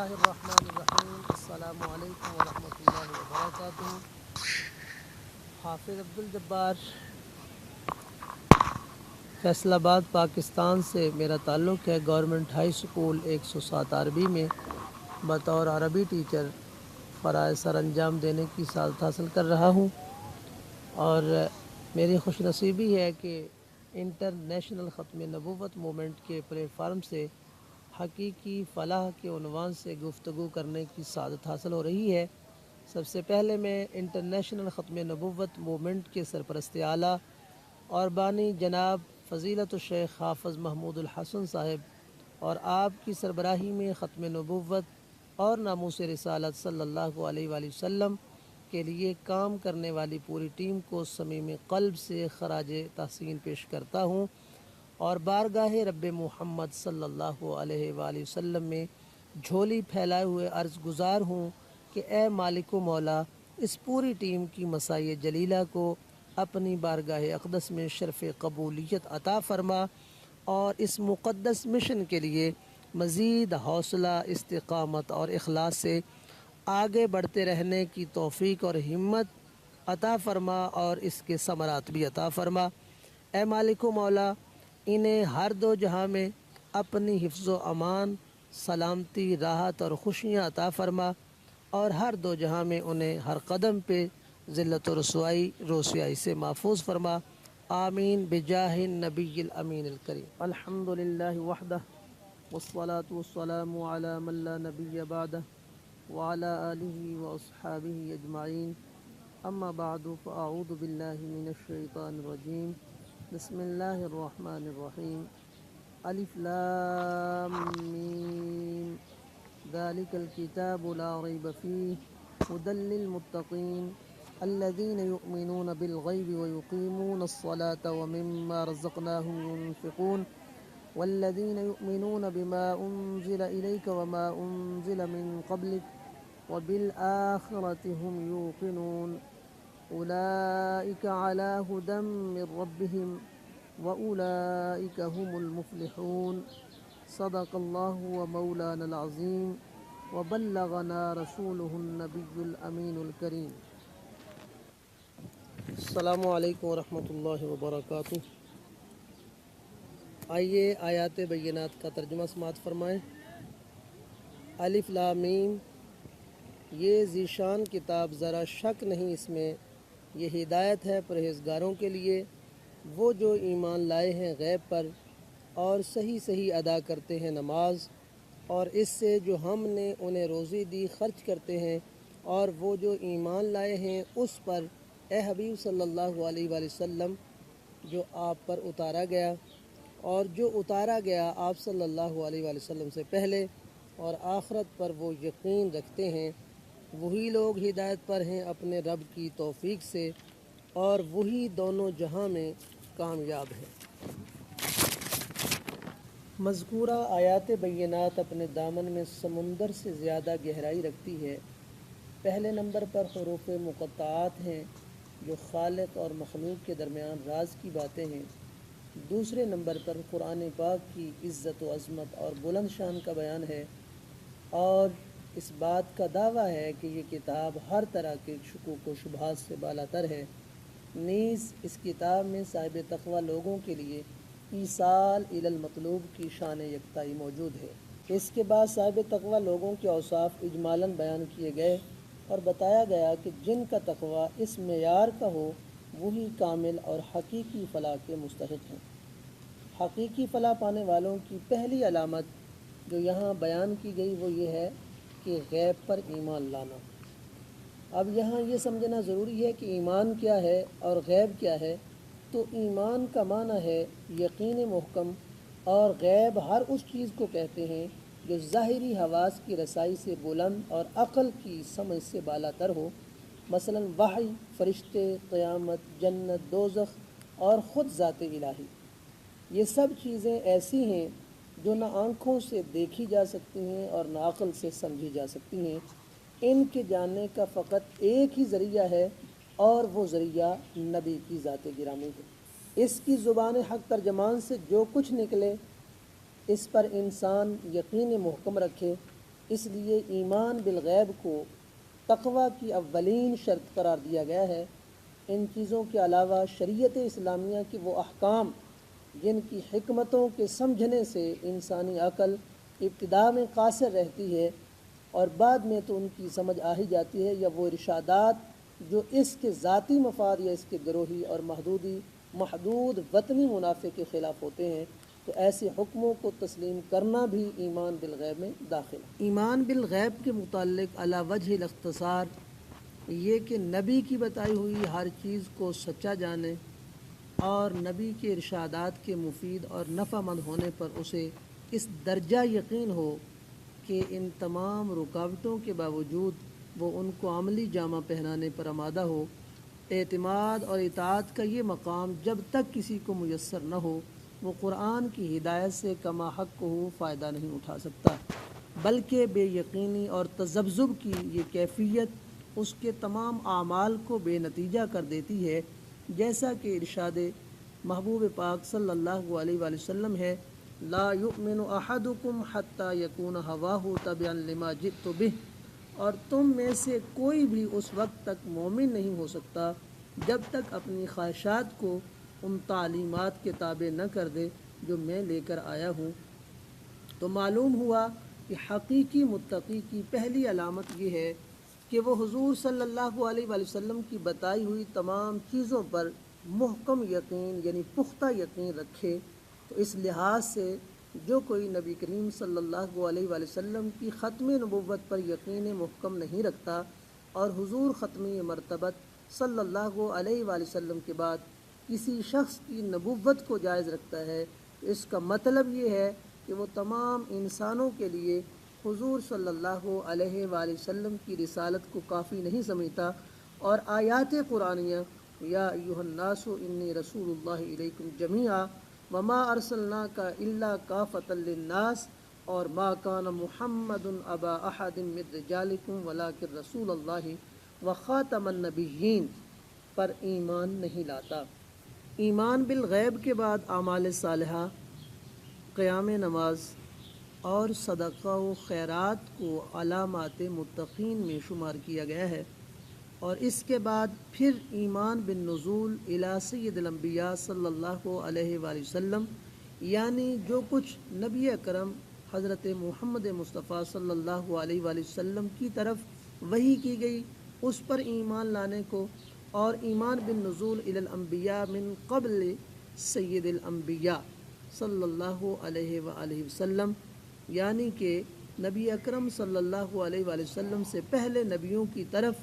اللہ الرحمن الرحیم۔ السلام علیکم ورحمۃ اللہ وبرکاتہ۔ حافظ عبدالجبار، فیصل آباد پاکستان سے میرا تعلق ہے۔ گورنمنٹ ہائی سکول 107 عربی میں بطور عربی ٹیچر فرائض سر انجام دینے کی سعادت حاصل کر رہا ہوں، اور میری خوش نصیبی ہے کہ انٹرنیشنل ختم نبوت موومنٹ کے پلیٹ فارم سے حقیقی فلاح کے عنوان سے گفتگو کرنے کی سعادت حاصل ہو رہی ہے۔ سب سے پہلے میں انٹرنیشنل ختم نبوت موومنٹ کے سرپرست اعلیٰ اور بانی جناب فضیلت الشیخ حافظ محمود الحسن صاحب اور آپ کی سربراہی میں ختم نبوت اور ناموس رسالت صلی اللہ علیہ وآلہ وسلم کے لیے کام کرنے والی پوری ٹیم کو صمیم قلب سے خراج تحسین پیش کرتا ہوں، اور بارگاہ رب محمد صلی اللہ علیہ وآلہ وسلم میں جھولی پھیلائے ہوئے عرض گزار ہوں کہ اے مالک و مولا، اس پوری ٹیم کی مساعی جلیلہ کو اپنی بارگاہ اقدس میں شرف قبولیت عطا فرما، اور اس مقدس مشن کے لیے مزید حوصلہ، استقامت اور اخلاص سے آگے بڑھتے رہنے کی توفیق اور ہمت عطا فرما، اور اس کے ثمرات بھی عطا فرما۔ اے مالک و مولا، انہیں ہر دو جہاں میں اپنی حفظ و امان، سلامتی، راحت اور خوشیاں عطا فرما، اور ہر دو جہاں میں انہیں ہر قدم پہ ذلت و رسوائی سے محفوظ فرما۔ آمین بجاہ النبی الامین الکریم۔ الحمدللہ وحدہ والصلاة والسلام علی من لا نبی بعدہ وعلی آلہ واصحابہ اجمعین، اما بعد فاعوذ باللہ من الشیطان الرجیم۔ بسم اللہ الرحمن الرحیم۔ الف لام میم، ذالک الکتاب لا ریب فیہ ھدی للمتقین الذین یؤمنون بالغیب ویقیمون الصلاة ومما رزقناہم ينفقون والذین یؤمنون بما انزل الیک وما انزل من قبلک وبالآخرۃ ھم یوقنون اولئک علی ھدی من ربہم وأولئک هم المفلحون۔ صدق اللہ ومولانا العظیم وبلغنا رسولہ النبی الامین الکریم۔ السلام علیکم ورحمۃ اللہ وبرکاتہ۔ آئیے آیات بینات کا ترجمہ سماعت فرمائیں۔ الف لام میم، یہ ذیشان کتاب ذرا شک نہیں اس میں، یہ ہدایت ہے پرہیزگاروں کے لیے، وہ جو ایمان لائے ہیں غیب پر اور صحیح ادا کرتے ہیں نماز، اور اس سے جو ہم نے انہیں روزی دی خرچ کرتے ہیں، اور وہ جو ایمان لائے ہیں اس پر اے حبیب صلی اللہ علیہ وآلہ وسلم جو آپ پر اتارا گیا، اور جو اتارا گیا آپ صلی اللہ علیہ وآلہ وسلم سے پہلے، اور آخرت پر وہ یقین رکھتے ہیں، وہی لوگ ہدایت پر ہیں اپنے رب کی توفیق سے، اور وہی دونوں جہاں میں کامیاب ہے۔ مذکورہ آیات بینات اپنے دامن میں سمندر سے زیادہ گہرائی رکھتی ہے۔ پہلے نمبر پر حروف مقطعات ہیں جو خالق اور مخلوق کے درمیان راز کی باتیں ہیں۔ دوسرے نمبر پر قرآن پاک کی عزت و عظمت اور بلند شان کا بیان ہے، اور اس بات کا دعویٰ ہے کہ یہ کتاب ہر طرح کے شکوک و شبہات سے بالاتر ہے۔ نیز اس کتاب میں صاحب تقوی لوگوں کے لیے ایصال الی المطلوب کی شان یکتائی موجود ہے۔ اس کے بعد صاحب تقوی لوگوں کے اوصاف اجمالاً بیان کیے گئے، اور بتایا گیا کہ جن کا تقوی اس معیار کا ہو وہی کامل اور حقیقی فلاح کے مستحق ہیں۔ حقیقی فلاح پانے والوں کی پہلی علامت جو یہاں بیان کی گئی وہ یہ ہے کہ غیب پر ایمان لانا۔ اب یہاں یہ سمجھنا ضروری ہے کہ ایمان کیا ہے اور غیب کیا ہے۔ تو ایمان کا معنی ہے یقین محکم، اور غیب ہر اس چیز کو کہتے ہیں جو ظاہری حواس کی رسائی سے بلند اور عقل کی سمجھ سے بالاتر ہو، مثلا وحی، فرشتے، قیامت، جنت، دوزخ اور خود ذات الہی۔ یہ سب چیزیں ایسی ہیں جو نہ آنکھوں سے دیکھی جا سکتی ہیں اور نہ عقل سے سمجھی جا سکتی ہیں۔ ان کے جاننے کا فقط ایک ہی ذریعہ ہے، اور وہ ذریعہ نبی کی ذات گرامی ہے۔ اس کی زبان حق ترجمان سے جو کچھ نکلے اس پر انسان یقین محکم رکھے، اس لیے ایمان بالغیب کو تقوی کی اولین شرط قرار دیا گیا ہے۔ ان چیزوں کے علاوہ شریعت اسلامیہ کے وہ احکام جن کی حکمتوں کے سمجھنے سے انسانی عقل ابتدا میں قاصر رہتی ہے اور بعد میں تو ان کی سمجھ آ ہی جاتی ہے، یا وہ ارشادات جو اس کے ذاتی مفاد یا اس کے گروہی اور محدود وطنی منافع کے خلاف ہوتے ہیں، تو ایسے حکموں کو تسلیم کرنا بھی ایمان بالغیب میں داخل ہے۔ ایمان بالغیب کے متعلق علی وجہ الاختصار یہ کہ نبی کی بتائی ہوئی ہر چیز کو سچا جانے اور نبی کے ارشادات کے مفید اور نفع مند ہونے پر اسے اس درجہ یقین ہو کہ ان تمام رکاوٹوں کے باوجود وہ ان کو عملی جامہ پہنانے پر آمادہ ہو۔ اعتماد اور اطاعت کا یہ مقام جب تک کسی کو میسر نہ ہو، وہ قرآن کی ہدایت سے کما حق کو فائدہ نہیں اٹھا سکتا، بلکہ بے یقینی اور تذبذب کی یہ کیفیت اس کے تمام اعمال کو بے نتیجہ کر دیتی ہے، جیسا کہ ارشاد محبوب پاک صلی اللہ علیہ وآلہ وسلم ہے، لا یؤمن احدکم حتی یکون ہواہ تبعا لما جئت بہ، اور تم میں سے کوئی بھی اس وقت تک مومن نہیں ہو سکتا جب تک اپنی خواہشات کو ان تعلیمات کے تابع نہ کر دے جو میں لے کر آیا ہوں۔ تو معلوم ہوا کہ حقیقی متقی کی پہلی علامت یہ ہے کہ وہ حضور صلی اللہ علیہ وآلہ وسلم کی بتائی ہوئی تمام چیزوں پر محکم یقین یعنی پختہ یقین رکھے۔ تو اس لحاظ سے جو کوئی نبی کریم صلی اللہ علیہ وآلہ وسلم کی ختم نبوت پر یقین محکم نہیں رکھتا اور حضور ختمی مرتبت صلی اللہ علیہ وآلہ وسلم کے بعد کسی شخص کی نبوت کو جائز رکھتا ہے، تو اس کا مطلب یہ ہے کہ وہ تمام انسانوں کے لیے حضور صلی اللہ علیہ وآلہ وسلم کی رسالت کو کافی نہیں سمجھتا، اور آیات قرآنیہ یا ایھا الناس انی رسول اللہ الیکم جمیعا وما ارسلناک الا کافۃ للناس اور ما کان محمد ابا احد من رجالکم ولکن رسول اللہ وخاتم النبیین پر ایمان نہیں لاتا۔ ایمان بالغیب کے بعد اعمال صالحہ، قیام نماز اور صدقہ و خیرات کو علامات متقین میں شمار کیا گیا ہے، اور اس کے بعد پھر ایمان بالنزول الی سید الانبیاء صلی اللہ علیہ وآلہ وسلم، یعنی جو کچھ نبی اکرم حضرت محمد مصطفیٰ صلی اللہ علیہ وآلہ وسلم کی طرف وحی کی گئی اس پر ایمان لانے کو، اور ایمان بالنزول الی الانبیاء من قبل سید الانبیاء صلی اللہ علیہ وآلہ وسلم، یعنی کہ نبی اکرم صلی اللہ علیہ وآلہ وسلم سے پہلے نبیوں کی طرف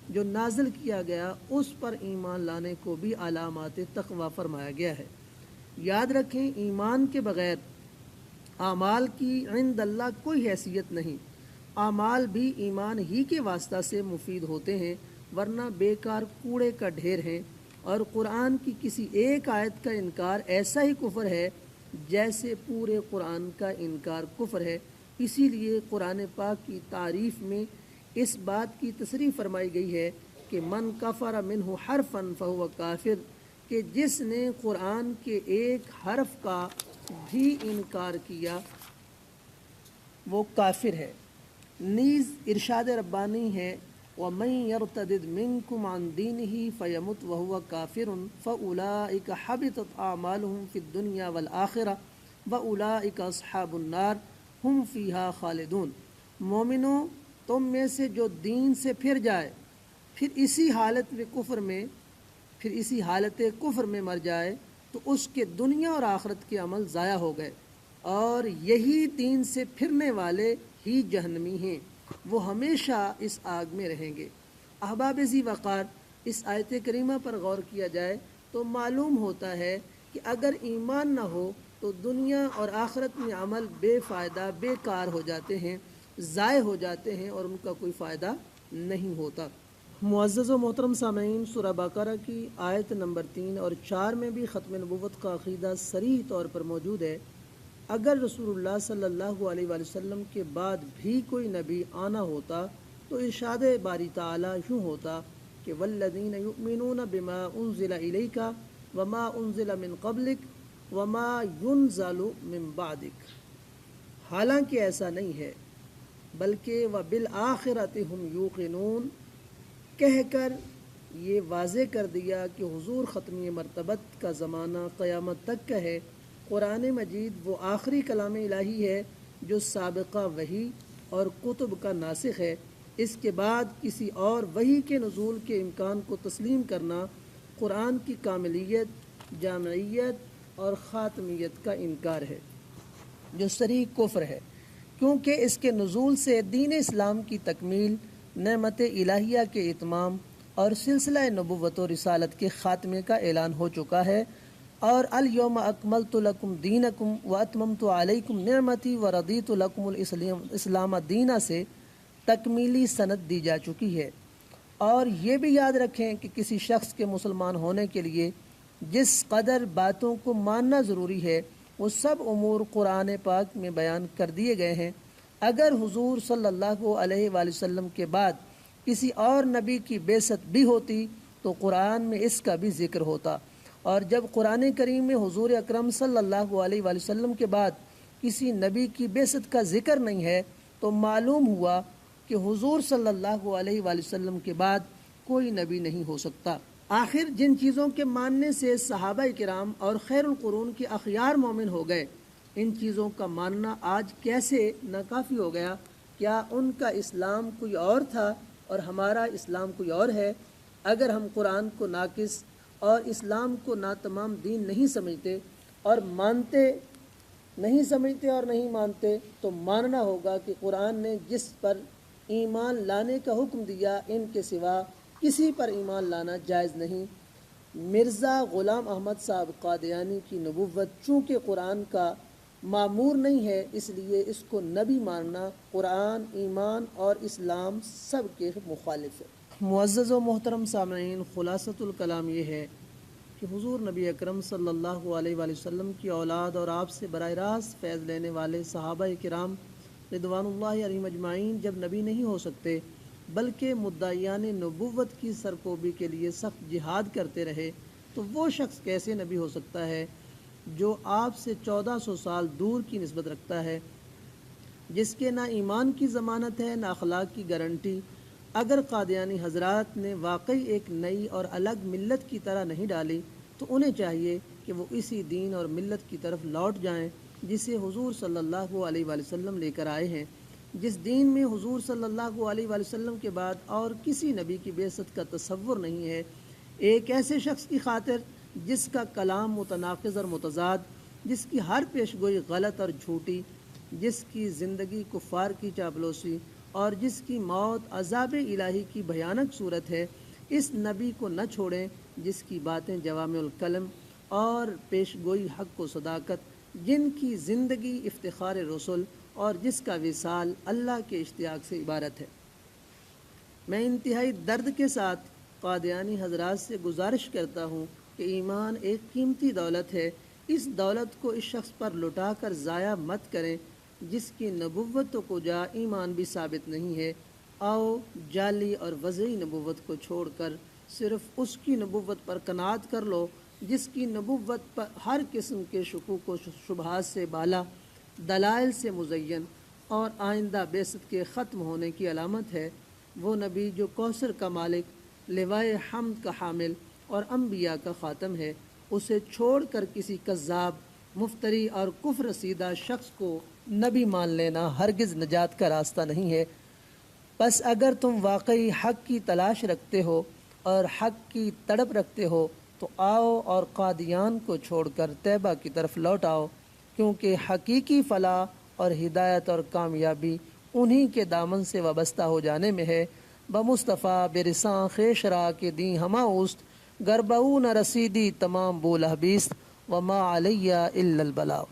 جو نازل کیا گیا اس پر ایمان لانے کو بھی علامات تقوی فرمایا گیا ہے۔ یاد رکھیں، ایمان کے بغیر اعمال کی عند اللہ کوئی حیثیت نہیں۔ اعمال بھی ایمان ہی کے واسطہ سے مفید ہوتے ہیں، ورنہ بیکار کوڑے کا ڈھیر ہیں، اور قرآن کی کسی ایک آیت کا انکار ایسا ہی کفر ہے جیسے پورے قرآن کا انکار کفر ہے۔ اسی لیے قرآن پاک کی تعریف میں اس بات کی تصریح فرمائی گئی ہے کہ من کفر منہ حرفا فہو کافر، کہ جس نے قرآن کے ایک حرف کا بھی انکار کیا وہ کافر ہے۔ نیز ارشاد ربانی ہے وَمَن يَرْتَدِدْ مِنكُمْ عَنْ دِينِهِ فَيَمُتْ وَهُوَ كَافِرٌ فَأُولَٰئِكَ حَبِطَتْ أَعْمَالُهُمْ فِي الدُّنْيَا وَالْآخِرَةِ وَأُولَٰئِكَ أَصْحَابُ النَّارِ هُمْ فِيهَا خَالِدُونَ۔ مومنوں، تم میں سے جو دین سے پھر جائے پھر اسی حالت کفر میں مر جائے تو اس کے دنیا اور آخرت کے عمل ضائع ہو گئے، اور یہی دین سے پھرنے والے ہی جہنمی ہیں، وہ ہمیشہ اس آگ میں رہیں گے۔ احباب ذی وقار، اس آیت کریمہ پر غور کیا جائے تو معلوم ہوتا ہے کہ اگر ایمان نہ ہو تو دنیا اور آخرت میں عمل بے فائدہ بیکار ہو جاتے ہیں، ضائع ہو جاتے ہیں، اور ان کا کوئی فائدہ نہیں ہوتا۔ معزز و محترم سامعین، سورہ بقرہ کی آیت نمبر 3 اور 4 میں بھی ختم نبوت کا عقیدہ صریح طور پر موجود ہے۔ اگر رسول اللہ صلی اللہ علیہ وآلہ وسلم کے بعد بھی کوئی نبی آنا ہوتا تو ارشاد باری تعالیٰ یوں ہوتا کہ والذین یؤمنون بما انزل الیک وما انزل من قبلک وما ینزل من بعدک۔ حالانکہ ایسا نہیں ہے، بلکہ وبالآخرۃ ہم یوقنون کہہ کر یہ واضح کر دیا کہ حضور ختمی مرتبت کا زمانہ قیامت تک کا ہے۔ قرآن مجید وہ آخری کلام الہی ہے جو سابقہ وحی اور کتب کا ناسخ ہے۔ اس کے بعد کسی اور وحی کے نزول کے امکان کو تسلیم کرنا قرآن کی کاملیت، جامعیت اور خاتمیت کا انکار ہے، جو صریح کفر ہے، کیونکہ اس کے نزول سے دین اسلام کی تکمیل، نعمت الہیہ کے اتمام اور سلسلہ نبوت و رسالت کے خاتمے کا اعلان ہو چکا ہے، اور الیوم اکملت لکم دینکم واتممت علیکم نعمتی ورضیت لکم الاسلام دینا سے تکمیلی سند دی جا چکی ہے۔ اور یہ بھی یاد رکھیں کہ کسی شخص کے مسلمان ہونے کے لیے جس قدر باتوں کو ماننا ضروری ہے وہ سب امور قرآن پاک میں بیان کر دیے گئے ہیں۔ اگر حضور صلی اللہ علیہ وآلہ وسلم کے بعد کسی اور نبی کی بعثت بھی ہوتی تو قرآن میں اس کا بھی ذکر ہوتا، اور جب قرآن کریم میں حضور اکرم صلی اللہ علیہ وآلہ وسلم کے بعد کسی نبی کی بعثت کا ذکر نہیں ہے تو معلوم ہوا کہ حضور صلی اللہ علیہ وآلہ وسلم کے بعد کوئی نبی نہیں ہو سکتا۔ آخر جن چیزوں کے ماننے سے صحابہ کرام اور خیر القرون کے اخیار مومن ہو گئے، ان چیزوں کا ماننا آج کیسے ناکافی ہو گیا؟ کیا ان کا اسلام کوئی اور تھا اور ہمارا اسلام کوئی اور ہے؟ اگر ہم قرآن کو ناقص اور اسلام کو ناتمام دین نہیں سمجھتے اور نہیں مانتے تو ماننا ہوگا کہ قرآن نے جس پر ایمان لانے کا حکم دیا ان کے سوا کسی پر ایمان لانا جائز نہیں۔ مرزا غلام احمد صاحب قادیانی کی نبوت چونکہ قرآن کا معمور نہیں ہے، اس لیے اس کو نبی ماننا قرآن، ایمان اور اسلام سب کے مخالف ہے۔ معزز و محترم سامعین، خلاصۃ الکلام یہ ہے کہ حضور نبی اکرم صلی اللہ علیہ وآلہ وسلم کی اولاد اور آپ سے براہ راست فیض لینے والے صحابہ کرام رضوان اللہ علیہم اجمعین جب نبی نہیں ہو سکتے بلکہ مدعیان نبوت کی سرکوبی کے لیے سخت جہاد کرتے رہے، تو وہ شخص کیسے نبی ہو سکتا ہے جو آپ سے 1400 سال دور کی نسبت رکھتا ہے، جس کے نہ ایمان کی ضمانت ہے نہ اخلاق کی گارنٹی؟ اگر قادیانی حضرات نے واقعی ایک نئی اور الگ ملت کی طرح نہیں ڈالی تو انہیں چاہیے کہ وہ اسی دین اور ملت کی طرف لوٹ جائیں جسے حضور صلی اللہ علیہ وآلہ وسلم لے کر آئے ہیں، جس دین میں حضور صلی اللہ علیہ وآلہ وسلم کے بعد اور کسی نبی کی بعثت کا تصور نہیں ہے۔ ایک ایسے شخص کی خاطر جس کا کلام متناقض اور متضاد، جس کی ہر پیشگوئی غلط اور جھوٹی، جس کی زندگی کفار کی چاپلوسی اور جس کی موت عذاب الہی کی بھیانک صورت ہے، اس نبی کو نہ چھوڑیں جس کی باتیں جوامع الکلم اور پیشگوئی حق و صداقت، جن کی زندگی افتخار رسول اور جس کا وصال اللہ کے اشتیاق سے عبارت ہے۔ میں انتہائی درد کے ساتھ قادیانی حضرات سے گزارش کرتا ہوں کہ ایمان ایک قیمتی دولت ہے، اس دولت کو اس شخص پر لٹا کر ضائع مت کریں جس کی نبوت کو جا ایمان بھی ثابت نہیں ہے۔ آؤ جعلی اور وضعی نبوت کو چھوڑ کر صرف اس کی نبوت پر قناعت کر لو جس کی نبوت پر ہر قسم کے شکوک و شبہات سے بالا، دلائل سے مزین اور آئندہ بعثت کے ختم ہونے کی علامت ہے۔ وہ نبی جو کوثر کا مالک، لوائے حمد کا حامل اور انبیاء کا خاتم ہے، اسے چھوڑ کر کسی کذاب، مفتری اور کفر رسیدہ شخص کو نبی مان لینا ہرگز نجات کا راستہ نہیں ہے۔ بس اگر تم واقعی حق کی تلاش رکھتے ہو اور حق کی تڑپ رکھتے ہو تو آؤ اور قادیان کو چھوڑ کر طیبہ کی طرف لوٹ آؤ، کیونکہ حقیقی فلاح اور ہدایت اور کامیابی انہی کے دامن سے وابستہ ہو جانے میں ہے۔ بمصطفیٰ برساں خیش را کے دیں ہما اوست، گربعو نہ رسیدی تمام بولہ بیست، وما علیہ الا البلاغ۔